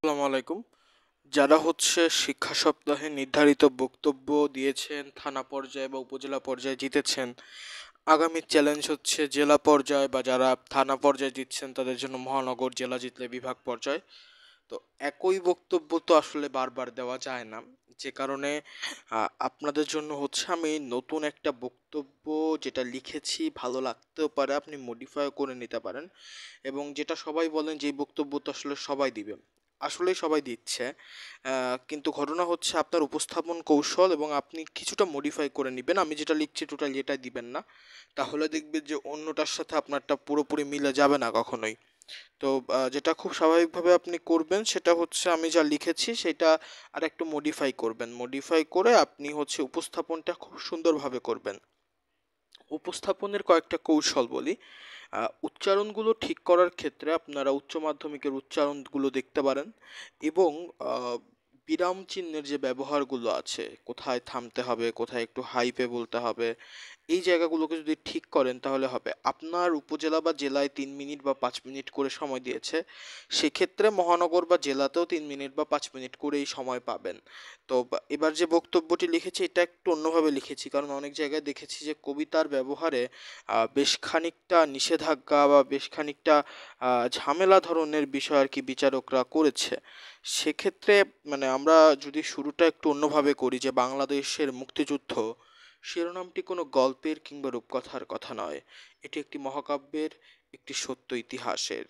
আসসালামু আলাইকুম। যারা শিক্ষা সপ্তাহে নির্ধারিত বক্তব্য দিয়েছেন, থানা পর্যায়ে বা উপজেলা পর্যায়ে জিতেছেন, আগামী চ্যালেঞ্জ হচ্ছে জেলা পর্যায়ে, বা যারা থানা পর্যায়ে জিতছেন তাদের জন্য মহানগর, জেলা জিতলে বিভাগ পর্যায়। তো একই বক্তব্য তো আসলে বারবার দেওয়া যায় না, যে কারণে আপনাদের জন্য আমি নতুন একটা বক্তব্য যেটা লিখেছি, ভালো লাগতেও পারে, আপনি মডিফাই করে নিতে পারেন। এবং যেটা সবাই বলেন যে এই বক্তব্য তো আসলে সবাই দিবে, আসলেই সবাই দিচ্ছে। কিন্তু ঘটনা হচ্ছে আপনার উপস্থাপন কৌশল, এবং আপনি কিছুটা মডিফাই করে নেবেন। আমি যেটা লিখছি টোটাল এটাই দিবেন না, তাহলে দেখবেন যে অন্যটার সাথে আপনারটা পুরোপুরি মিলে যাবে না কখনোই। তো যেটা খুব স্বাভাবিকভাবে আপনি করবেন সেটা হচ্ছে, আমি যা লিখেছি সেটা আর একটু মডিফাই করবেন। মডিফাই করে আপনি উপস্থাপনটা খুব সুন্দরভাবে করবেন। উপস্থাপনের কয়েকটা কৌশল বলি। উচ্চারণগুলো ঠিক করার ক্ষেত্রে আপনারা উচ্চ মাধ্যমিকের উচ্চারণগুলো দেখতে পারেন, এবং বিরাম চিহ্নের যে ব্যবহারগুলো আছে, কোথায় থামতে হবে, কোথায় একটু হাইপে বলতে হবে, এই জায়গাগুলোকে যদি ঠিক করেন তাহলে হবে। আপনার উপজেলা বা জেলায় 3 মিনিট বা 5 মিনিট করে সময় দিয়েছে, সেক্ষেত্রে মহানগর বা জেলাতেও 3 মিনিট বা 5 মিনিট করেই সময় পাবেন। তো এবার যে বক্তব্যটি লিখেছি এটা একটু অন্যভাবে লিখেছি, কারণ অনেক জায়গায় দেখেছি যে কবিতার ব্যবহারে বেশ খানিকটা নিষেধাজ্ঞা বা বেশ খানিকটা ঝামেলা ধরনের বিষয় আর কি বিচারকরা করেছে। সেক্ষেত্রে আমরা যদি শুরুটা একটু অন্যভাবে করি, যে বাংলাদেশের মুক্তিযুদ্ধ শিরোনামটি কোনো গল্পের কিংবা রূপকথার কথা নয়, এটি একটি মহাকাব্যের, একটি সত্য ইতিহাসের,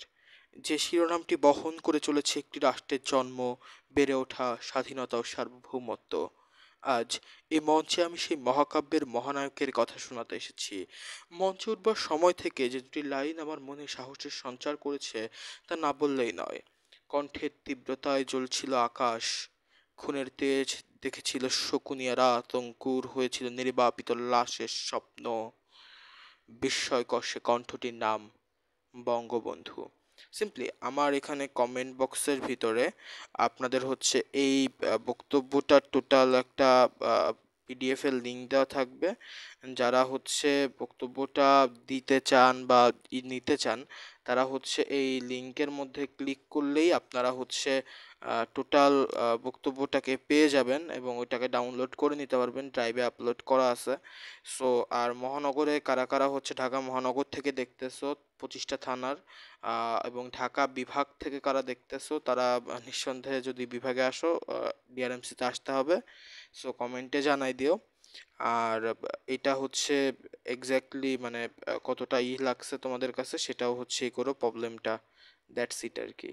যে শিরোনামটি বহন করে চলেছে একটি রাষ্ট্রের জন্ম, বেড়ে ওঠা, স্বাধীনতা ও সার্বভৌমত্ব। আজ এই মঞ্চে আমি সেই মহাকাব্যের মহানায়কের কথা শোনাতে এসেছি। মঞ্চে উঠবার সময় থেকে যে দুটি লাইন আমার মনে সাহসের সঞ্চার করেছে তা না বললেই নয়। কণ্ঠের তীব্রতায় জ্বলছিল আকাশ, খুনের তেজ দেখেছিল শকুনিয়া রাত, অঙ্কুর হয়েছিল নির্বাপিত লাশের স্বপ্ন, বিস্ময়কর সে কণ্ঠটির নাম বঙ্গবন্ধু। সিম্পলি আমার এখানে কমেন্ট বক্সের ভিতরে আপনাদের এই বক্তব্যটার টোটাল একটা পিডিএফ এর লিঙ্ক দেওয়া থাকবে। যারা বক্তব্যটা দিতে চান বা নিতে চান, তারা এই লিঙ্কের মধ্যে ক্লিক করলেই আপনারা টোটাল বক্তব্যটাকে পেয়ে যাবেন, এবং ওইটাকে ডাউনলোড করে নিতে পারবেন, ড্রাইভে আপলোড করা আছে। সো আর মহানগরে কারা কারা ঢাকা মহানগর থেকে দেখতেছো, 25টা থানার, এবং ঢাকা বিভাগ থেকে কারা দেখতেছো, তারা নিঃসন্দেহে যদি বিভাগে আসো, ডিআরএমসিতে আসতে হবে। সো কমেন্টে জানাই দিও। আর এটা এক্স্যাক্টলি কতটা লাগছে তোমাদের কাছে, সেটাও করো প্রবলেমটা। দ্যাটস ইট আর কি।